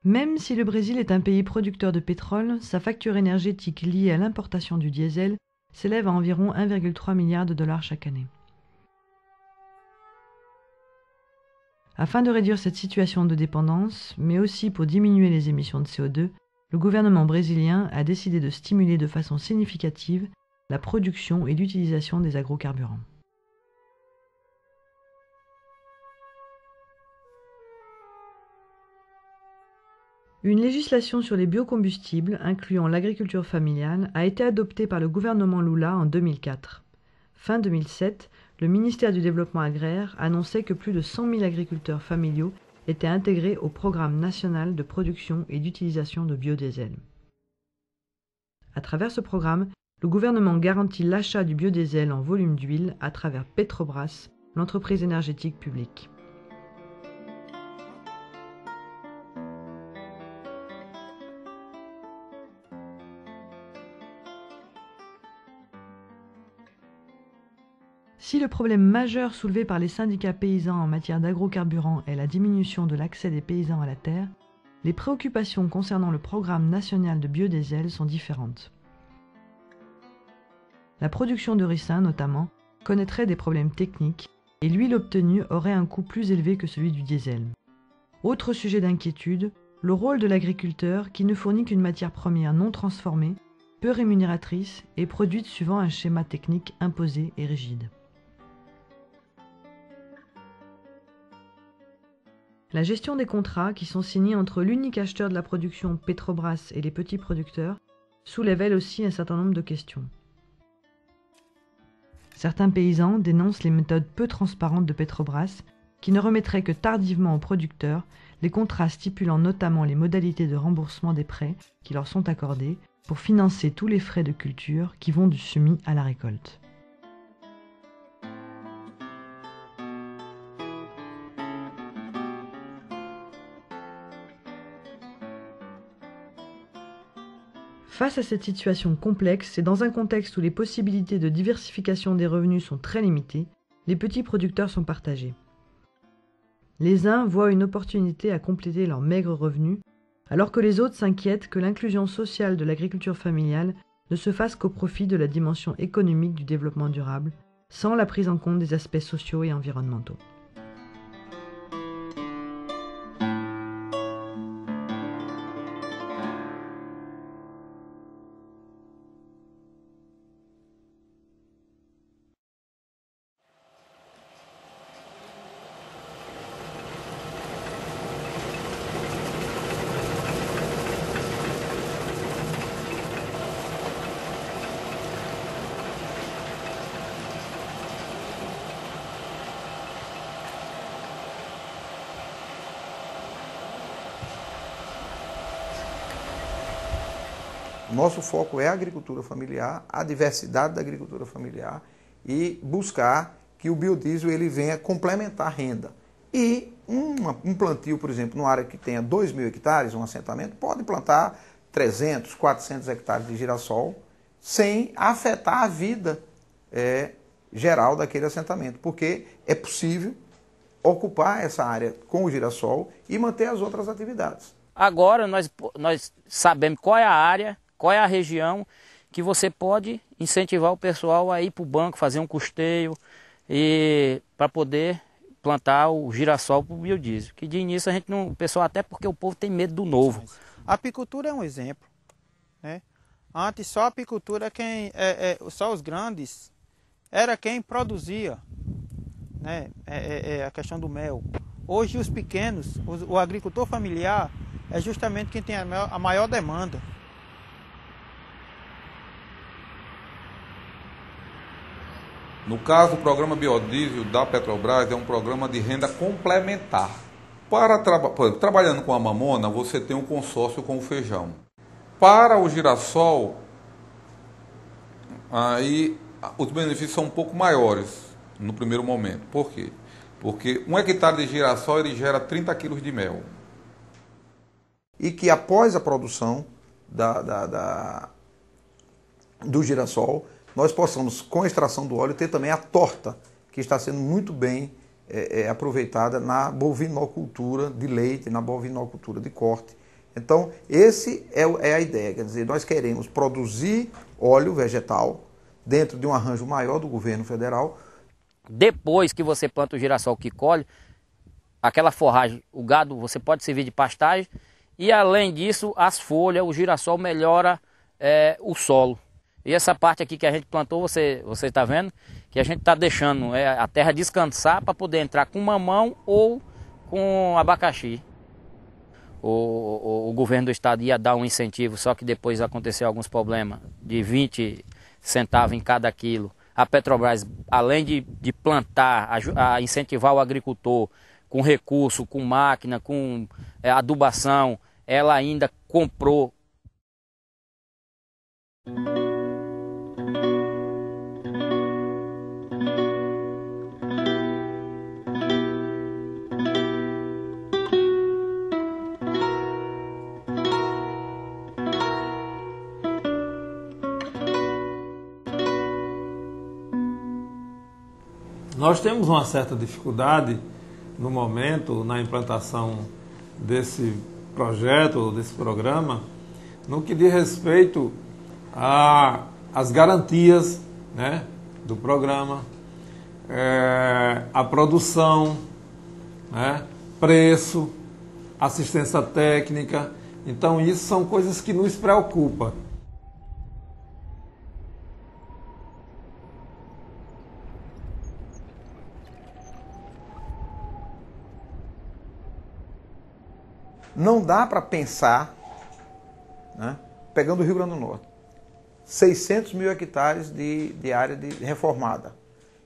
Même si le Brésil est un pays producteur de pétrole, sa facture énergétique liée à l'importation du diesel s'élève à environ 1,3 milliard de dollars chaque année. Afin de réduire cette situation de dépendance, mais aussi pour diminuer les émissions de CO2, le gouvernement brésilien a décidé de stimuler de façon significative la production et l'utilisation des agrocarburants. Une législation sur les biocombustibles, incluant l'agriculture familiale, a été adoptée par le gouvernement Lula en 2004. Fin 2007, le ministère du Développement agraire annonçait que plus de 100 000 agriculteurs familiaux étaient intégrés au programme national de production et d'utilisation de biodiesel. À travers ce programme, le gouvernement garantit l'achat du biodiesel en volume d'huile à travers Petrobras, l'entreprise énergétique publique. Si le problème majeur soulevé par les syndicats paysans en matière d'agrocarburants est la diminution de l'accès des paysans à la terre, les préoccupations concernant le programme national de biodiesel sont différentes. La production de ricin, notamment, connaîtrait des problèmes techniques et l'huile obtenue aurait un coût plus élevé que celui du diesel. Autre sujet d'inquiétude, le rôle de l'agriculteur qui ne fournit qu'une matière première non transformée, peu rémunératrice et produite suivant un schéma technique imposé et rigide. La gestion des contrats qui sont signés entre l'unique acheteur de la production Petrobras et les petits producteurs soulève elle aussi un certain nombre de questions. Certains paysans dénoncent les méthodes peu transparentes de Petrobras qui ne remettraient que tardivement aux producteurs les contrats stipulant notamment les modalités de remboursement des prêts qui leur sont accordés pour financer tous les frais de culture qui vont du semis à la récolte. Face à cette situation complexe et dans un contexte où les possibilités de diversification des revenus sont très limitées, les petits producteurs sont partagés. Les uns voient une opportunité à compléter leurs maigres revenus, alors que les autres s'inquiètent que l'inclusion sociale de l'agriculture familiale ne se fasse qu'au profit de la dimension économique du développement durable, sans la prise en compte des aspects sociaux et environnementaux. Nosso foco é a agricultura familiar, a diversidade da agricultura familiar e buscar que o biodiesel ele venha complementar a renda. E um plantio, por exemplo, numa área que tenha 2.000 hectares, um assentamento, pode plantar 300, 400 hectares de girassol sem afetar a vida geral daquele assentamento, porque é possível ocupar essa área com o girassol e manter as outras atividades. Agora nós sabemos qual é a área, qual é a região que você pode incentivar o pessoal a ir para o banco, fazer um custeio e para poder plantar o girassol para o biodiesel. Que de início a gente não, o pessoal, até porque o povo tem medo do novo. A apicultura é um exemplo, né? Antes só a apicultura só os grandes era quem produzia, né? A questão do mel. Hoje os pequenos, o agricultor familiar é justamente quem tem a maior demanda. No caso, o programa Biodiesel da Petrobras é um programa de renda complementar. Trabalhando com a mamona, você tem um consórcio com o feijão. Para o girassol, aí os benefícios são um pouco maiores no primeiro momento. Por quê? Porque 1 hectare de girassol ele gera 30 quilos de mel. E que após a produção do girassol, nós possamos, com a extração do óleo, ter também a torta, que está sendo muito bem aproveitada na bovinocultura de leite, na bovinocultura de corte, Então, esse é a ideia, quer dizer, nós queremos produzir óleo vegetal dentro de um arranjo maior do governo federal. Depois que você planta o girassol que colhe, aquela forragem, o gado, você pode servir de pastagem, e além disso, as folhas, o girassol melhora o solo. E essa parte aqui que a gente plantou, você está vendo, que a gente está deixando a terra descansar para poder entrar com mamão ou com abacaxi. O governo do estado ia dar um incentivo, só que depois aconteceu alguns problemas, de 20 centavos em cada quilo. A Petrobras, além de plantar, a incentivar o agricultor com recurso, com máquina, com adubação, ela ainda comprou. Nós temos uma certa dificuldade no momento na implantação desse projeto, desse programa, no que diz respeito às garantias, né, do programa, a produção, né, preço, assistência técnica. Então isso são coisas que nos preocupam. Não dá para pensar, né, pegando o Rio Grande do Norte, 600 mil hectares de área reformada,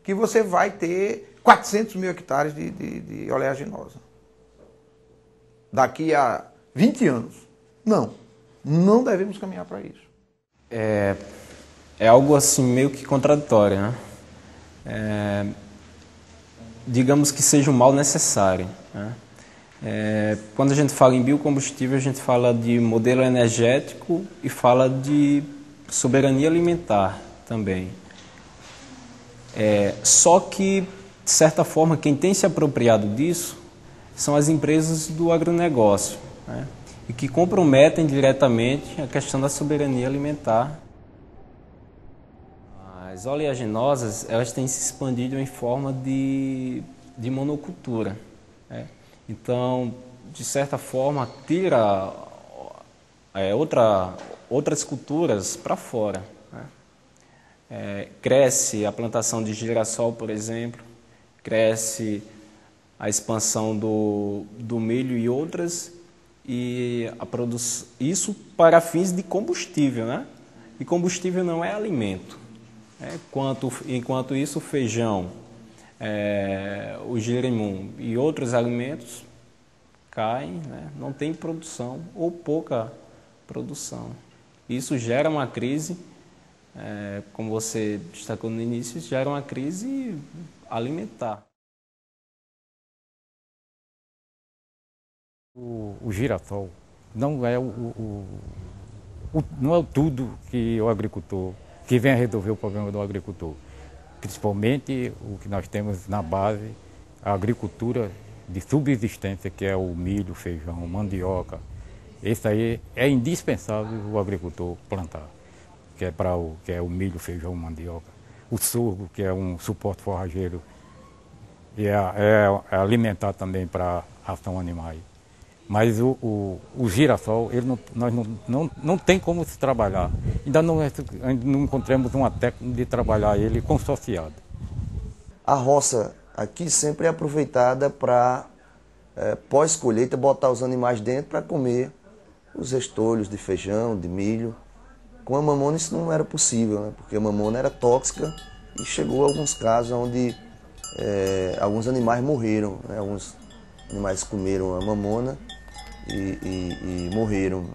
que você vai ter 400 mil hectares de oleaginosa. Daqui a 20 anos. Não devemos caminhar para isso. É algo assim meio que contraditório, né? Digamos que seja um mal necessário, né? Quando a gente fala em biocombustível, a gente fala de modelo energético e fala de soberania alimentar também. Só que, de certa forma, quem tem se apropriado disso são as empresas do agronegócio, né? E que comprometem diretamente a questão da soberania alimentar. As oleaginosas, elas têm se expandido em forma de monocultura, né? Então, de certa forma, tira outras culturas para fora, né? Cresce a plantação de girassol, por exemplo, cresce a expansão do milho e outras, e isso para fins de combustível, né? E combustível não é alimento. Enquanto isso, o feijão, o jerimum e outros alimentos caem, né? Não tem produção ou pouca produção. Isso gera uma crise, como você destacou no início, gera uma crise alimentar. O girassol não é não é tudo que o agricultor, que vem a resolver o problema do agricultor. Principalmente o que nós temos na base, a agricultura de subsistência, que é o milho, feijão, mandioca. Esse aí é indispensável o agricultor plantar, que é o milho, feijão, mandioca. O sorgo, que é um suporte forrageiro, e é alimentar também para ração animais. Mas o girassol, nós não tem como se trabalhar. Ainda não encontramos uma técnica de trabalhar ele consorciado. A roça aqui sempre é aproveitada para, pós-colheita, botar os animais dentro para comer os restolhos de feijão, de milho. Com a mamona isso não era possível, né? Porque a mamona era tóxica e chegou a alguns casos onde alguns animais morreram, né? Alguns animais comeram a mamona e morreram.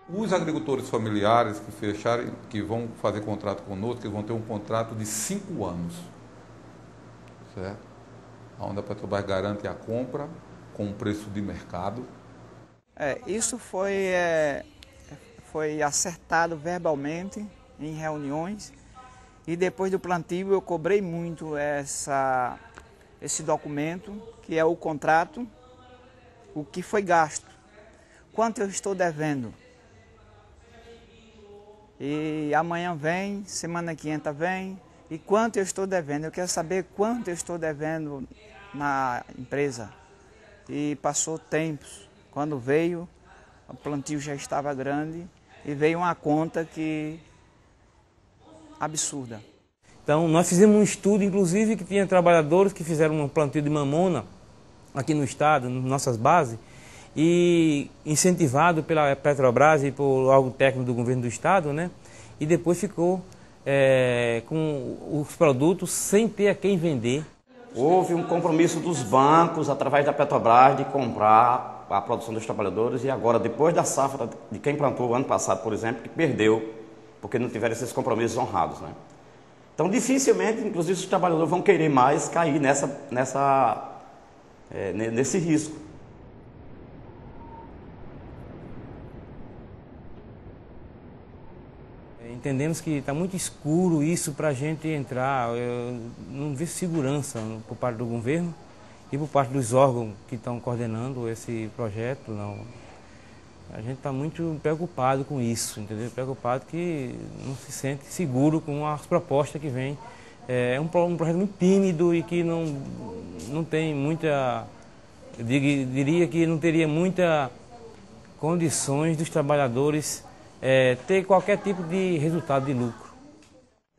Os agricultores familiares que fecharem, que vão fazer contrato conosco, que vão ter um contrato de 5 anos, certo? Onde a Petrobras garante a compra com um preço de mercado. Isso foi acertado verbalmente em reuniões E depois do plantio eu cobrei muito esse documento, que é o contrato, o que foi gasto, quanto eu estou devendo. E amanhã vem, semana que entra vem, e quanto eu estou devendo. Eu quero saber quanto eu estou devendo na empresa. E passou tempos. Quando veio, o plantio já estava grande e veio uma conta que absurda. Então, nós fizemos um estudo, inclusive, que tinha trabalhadores que fizeram um plantio de mamona aqui no estado, nas nossas bases, e incentivado pela Petrobras e por órgão técnico do governo do estado, né? E depois ficou com os produtos sem ter a quem vender. Houve um compromisso dos bancos, através da Petrobras, de comprar a produção dos trabalhadores, e agora, depois da safra de quem plantou o ano passado, por exemplo, que perdeu, porque não tiveram esses compromissos honrados, né? Então, dificilmente, inclusive, os trabalhadores vão querer mais cair nesse risco. Entendemos que está muito escuro isso para a gente entrar, não vê segurança por parte do governo e por parte dos órgãos que estão coordenando esse projeto. Não. A gente está muito preocupado com isso, entendeu? Preocupado que não se sente seguro com as propostas que vêm. É um projeto muito tímido e que não tem muita, diria que não teria muitas condições dos trabalhadores ter qualquer tipo de resultado de lucro.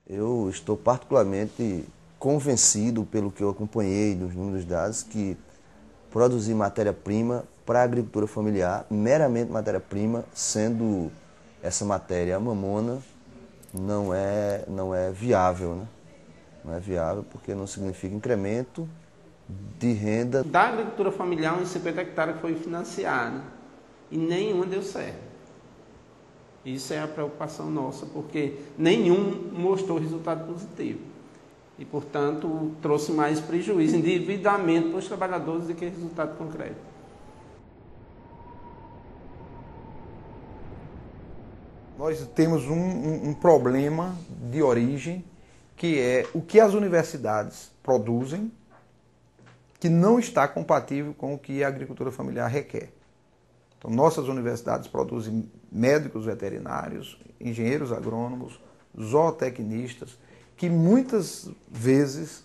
Eu estou particularmente convencido, pelo que eu acompanhei dos números dados, que produzir matéria-prima para a agricultura familiar, meramente matéria-prima, sendo essa matéria a mamona, não é viável, né? Não é viável porque não significa incremento de renda. Da agricultura familiar, uns 50 hectares foi financiado e nenhuma deu certo. Isso é a preocupação nossa, porque nenhum mostrou resultado positivo. E, portanto, trouxe mais prejuízo, endividamento para os trabalhadores do que resultado concreto. Nós temos um problema de origem, que é o que as universidades produzem, que não está compatível com o que a agricultura familiar requer. Então, nossas universidades produzem médicos veterinários, engenheiros agrônomos, zootecnistas, que muitas vezes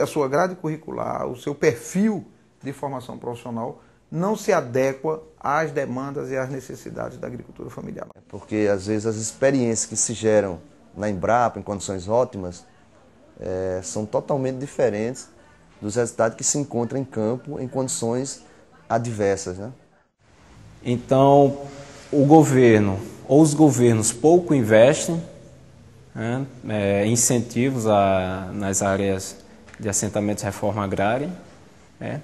a sua grade curricular, o seu perfil de formação profissional não se adequa às demandas e às necessidades da agricultura familiar. Porque, às vezes, as experiências que se geram na Embrapa, em condições ótimas, são totalmente diferentes dos resultados que se encontram em campo, em condições adversas, né? Então, o governo ou os governos pouco investem, né, incentivos nas áreas de assentamentos de reforma agrária, né,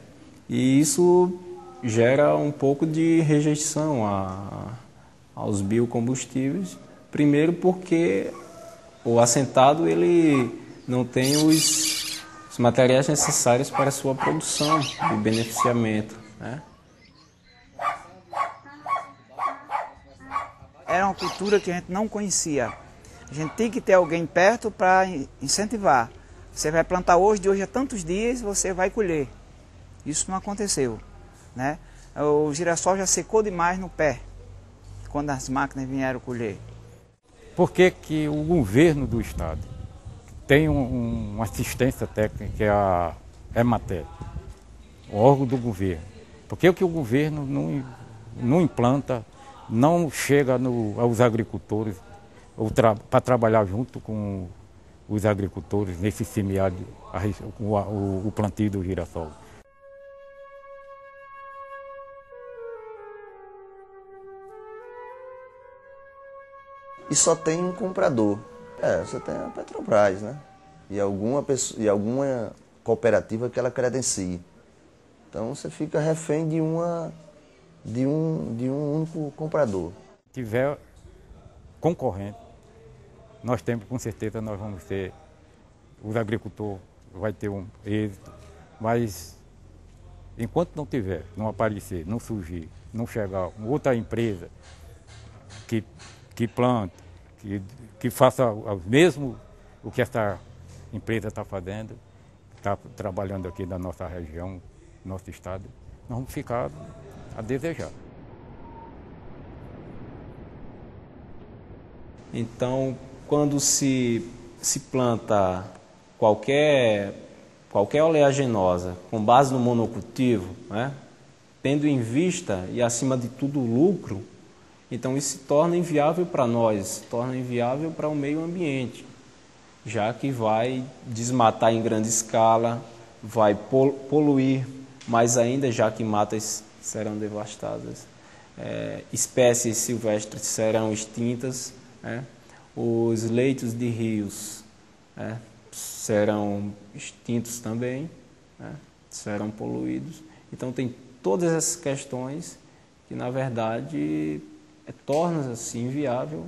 e isso gera um pouco de rejeição aos biocombustíveis. Primeiro porque o assentado ele não tem os materiais necessários para a sua produção e beneficiamento, né? Era uma cultura que a gente não conhecia. A gente tem que ter alguém perto para incentivar. Você vai plantar hoje, de hoje a tantos dias você vai colher. Isso não aconteceu, né? O girassol já secou demais no pé, quando as máquinas vieram colher. Por que o governo do estado tem uma assistência técnica, que é a EMATER, o órgão do governo? Por que o governo não implanta, não chega aos agricultores para trabalhar junto com os agricultores nesse semiárido, o plantio do girassol? E só tem um comprador. Você tem a Petrobras, né? E alguma cooperativa que ela credencie. Então você fica refém de um único comprador. Se tiver concorrente, nós temos, com certeza, nós vamos ter, os agricultores vai ter um êxito, mas enquanto não tiver, não aparecer, não surgir, não chegar outra empresa que plante, que faça o que essa empresa está fazendo, está trabalhando aqui na nossa região, nosso estado, nós vamos ficar a desejar. Então, quando se planta qualquer oleaginosa com base no monocultivo, né, tendo em vista e acima de tudo o lucro, então isso se torna inviável para nós, se torna inviável para o meio ambiente, já que vai desmatar em grande escala, vai poluir mais ainda, já que matas serão devastadas, espécies silvestres serão extintas, né? Os leitos de rios, né, serão extintos também, né, serão poluídos. Então tem todas essas questões que, na verdade, torna-se inviável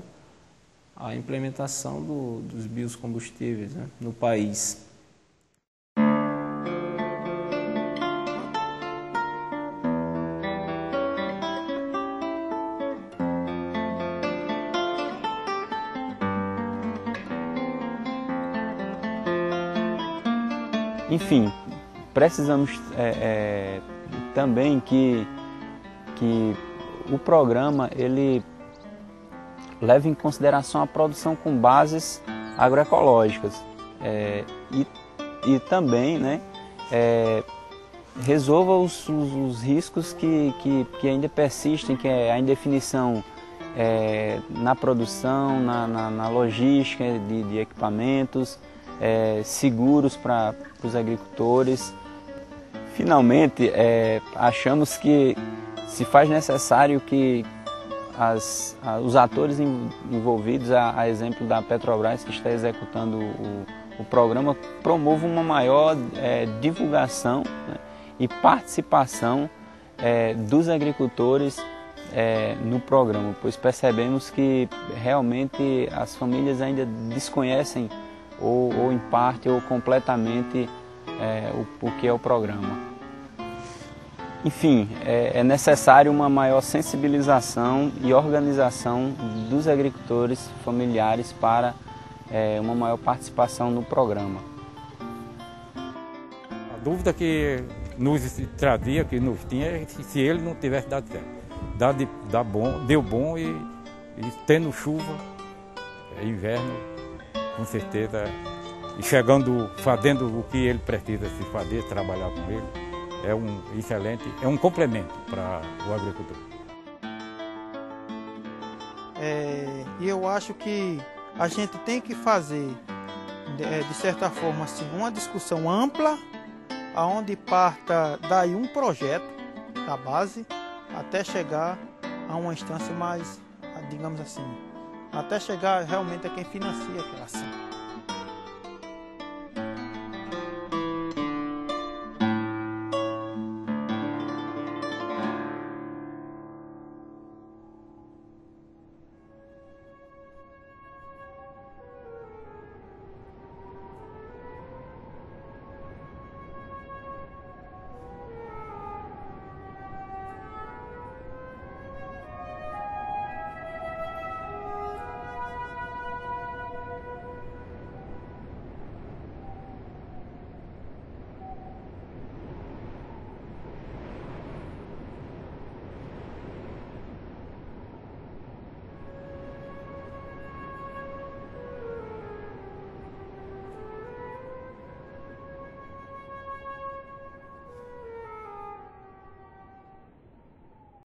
a implementação dos biocombustíveis, né, no país. Enfim, precisamos também que o programa ele leve em consideração a produção com bases agroecológicas e também, né, resolva os riscos que ainda persistem, que é a indefinição na produção, na logística de equipamentos, seguros para os agricultores. Finalmente, achamos que se faz necessário que os atores envolvidos, a exemplo da Petrobras, que está executando o programa, promovam uma maior divulgação, né, e participação dos agricultores no programa, pois percebemos que realmente as famílias ainda desconhecem ou em parte ou completamente o que é o programa. Enfim, é necessário uma maior sensibilização e organização dos agricultores familiares para uma maior participação no programa. A dúvida que nos trazia, que nos tinha, é se ele não tivesse dado certo. Deu bom e tendo chuva, inverno, com certeza, e chegando, fazendo o que ele precisa se fazer, trabalhar com ele, é um excelente, é um complemento para o agricultor. E eu acho que a gente tem que fazer, de certa forma, assim, uma discussão ampla, onde parta daí um projeto da base, até chegar a uma instância mais, digamos assim, até chegar realmente a quem financia aquela ação.